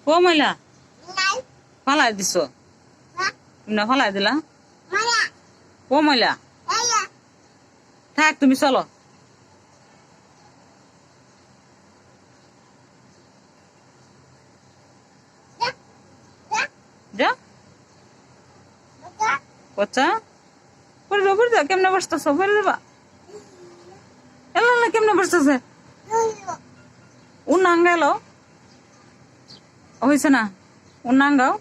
ও ময়লা ফালাই দিছ তুমি না ফালাই দিলা ও ময়লা থাক তুমি চলো যা বাচ্চা পড়ে যাও কেমনে বসতেছ পড়ে যাবা এলা কেমনে বসতেছে উন্নাঙ্গালো হয়েছে না উন্নাঙ্গাও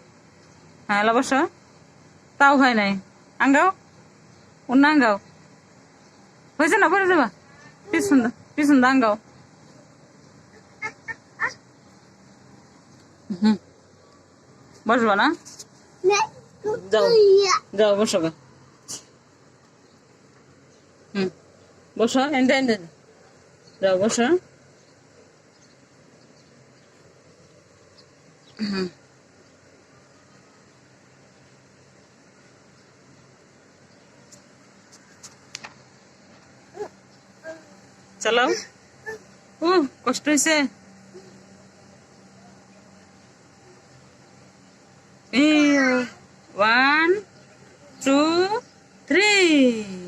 হ্যাঁ এলা বসো তাও হয় নাই আঙ্গাও উন্নাঙ্গাও হয়েছে না পড়ে যাবা পিছন আঙ্গাও বসবা না যাও যাও বসো গা বসো এনতে যাও বসো চলো কষ্ট হয়েছে 1 2 3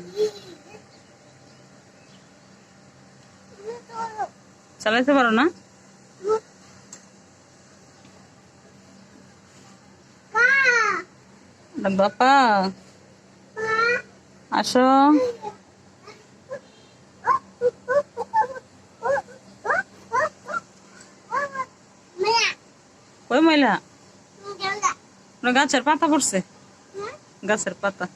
চালাইতে পারো না বাপা আসো ওই ময়লা গাছের পাতা পড়ছে গাছের পাতা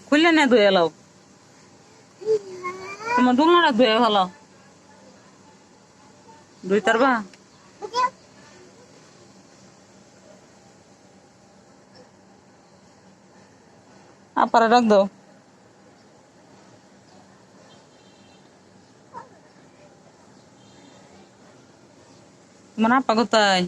খুললে না ধুয়ে এলাও তোমার দোলনাটা ধুয়ে ভালো দুই তারবা আপারে রাখ দাও তোমার আপা কোথায়